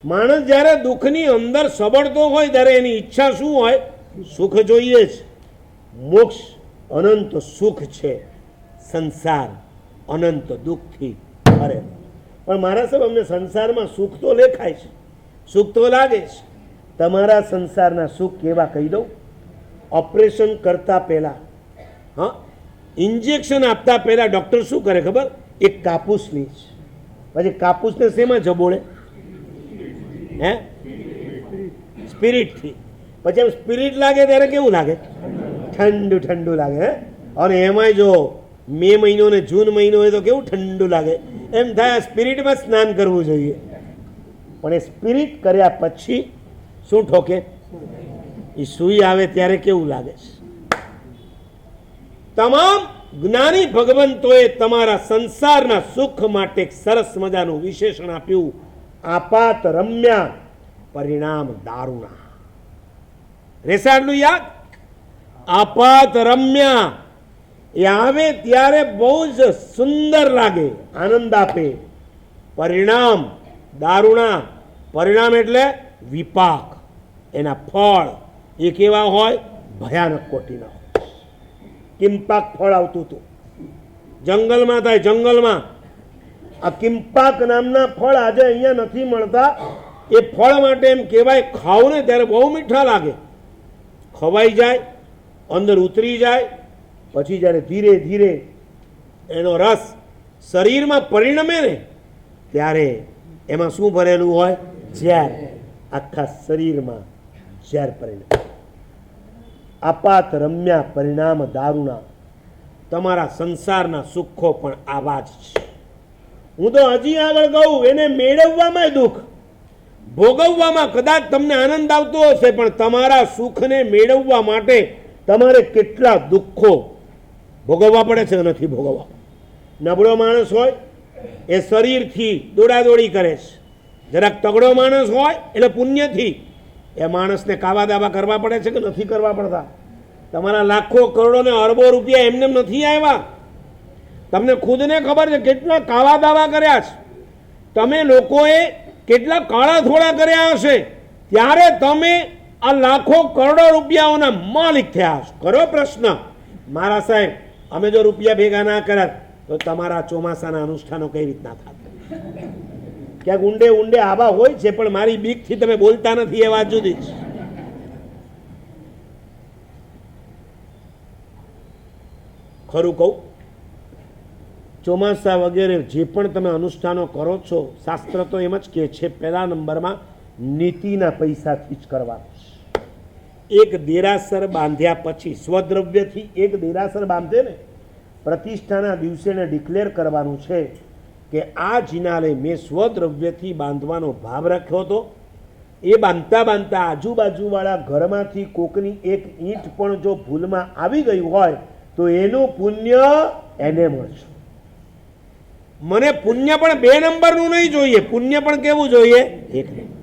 માણસ જ્યારે દુઃખની અંદર સબળતો હોય ત્યારે એની ઈચ્છા શું હોય? સુખ જોઈએ છે. મોક્ષ અનંત સુખ છે, સંસાર અનંત દુઃખથી ભરેલો. પણ મારા સાહેબ અમને સંસારમાં સુખ તો લેખાય છે, સુખ તો લાગે છે. તમારા સંસારના સુખ કેવા કહી દઉં. ઓપરેશન કરતા પહેલા, હા, ઇન્જેક્શન આપતા પહેલા ડૉક્ટર શું કરે ખબર? એક કાપૂસ લે છે, પછી કાપૂસને શેમાં જબોળે? હે, સ્પિરિટથી. પછી એમ સ્પિરિટ લાગે ત્યારે કેવું લાગે? ઠંડુ ઠંડુ લાગે. હે, અને એમાંય જો મે મહિનો ને જૂન મહિનો હોય તો કેવું ઠંડુ લાગે. એમ થાય સ્પિરિટમાં સ્નાન કરવું જોઈએ. પણ એ સ્પિરિટ કર્યા પછી શું ઠોકે? એ સૂઈ આવે ત્યારે કેવું લાગે છે? તમામ જ્ઞાની ભગવંતોએ તમારા સંસારના સુખ માટે એક સરસ મજાનું વિશેષણ આપ્યું. આપાત રમ્યા પરિણામ દારૂણા. રેસાડનું યાદ? આપાત રમ્યા એ આવે ત્યારે બહુ જ સુંદર લાગે, આનંદ આપે. પરિણામ દારૂણા. પરિણામ એટલે વિપાક. એના ફળ એ કેવા હોય? ભયાનક કોટીના હોય. કિંપાક ફળ આવતું હતું, જંગલમાં થાય. જંગલમાં આ કિંપાક નામના ફળ આજે અહીંયા નથી મળતા. એ ફળ માટે એમ કહેવાય, ખાવ ને ત્યારે બહુ મીઠા લાગે. ખવાઈ જાય, અંદર ઉતરી જાય, પછી જ્યારે ધીરે ધીરે એનો રસ શરીરમાં પરિણમે ને ત્યારે એમાં શું ભરેલું હોય? ઝેર. આખા શરીરમાં ઝેર પરિણમે. આપાત રમ્યા પરિણામ દારૂણા. તમારા સંસારના સુખો પણ આવા જ છે. હું તો હજી આગળ કહું, એને મેળવવામાં દુઃખ, ભોગવવામાં કદાચ તમને આનંદ આવતો હશે, પણ તમારા સુખને મેળવવા માટે તમારે કેટલા દુઃખો ભોગવવા પડે છે. નથી ભોગવવા. નબળો માણસ હોય એ શરીરથી દોડાદોડી કરે છે. જરાક તગડો માણસ હોય એટલે પુણ્યથી એ માણસને કાવા દાવા કરવા પડે છે કે નથી કરવા પડતા? તમારા લાખો કરોડો ને અરબો રૂપિયા એમને નથી આવ્યા. તમને ખુદને ખબર છે કેટલા કાવા દાવા કર્યા છે. તમે લોકોએ કેટલા કાળા થોડા કર્યા હશે, ત્યારે તમે આ લાખો કરોડો રૂપિયાઓના માલિક થયા છો. કરો પ્રશ્ન. મારા સાહેબ, અમે જો રૂપિયા ભેગા ના કર્યા તો તમારા ચોમાસાના અનુષ્ઠાનો કઈ રીતના થાત? ક્યાંક ઊંડે ઊંડે આવા હોય છે, પણ મારી બીકથી તમે બોલતા નથી, એ વાત જુદી છે. ખરું કહું, ચોમાસા વગેરે જે પણ તમે અનુષ્ઠાનો કરો છો, શાસ્ત્ર તો એમ જ કહે છે પહેલા નંબરમાં નીતિના પૈસાથી જ કરવાનું છે. એક દેરાસર બાંધ્યા પછી, સ્વદ્રવ્યથી એક દેરાસર બાંધે ને, પ્રતિષ્ઠાના દિવસે ને ડિક્લેર કરવાનું છે કે આ જિનાલય મેં સ્વદ્રવ્યથી બાંધવાનો ભાવ રાખ્યો હતો. એ બાંધતા બાંધતા આજુબાજુવાળા ઘરમાંથી કોકની એક ઈંટ પણ જો ભૂલમાં આવી ગઈ હોય તો એનું પુણ્ય એને મળશે. મને પુણ્ય પણ 2 નંબરનું નહીં જોઈએ, પુણ્ય પણ કેવું જોઈએ? 1 નંબર.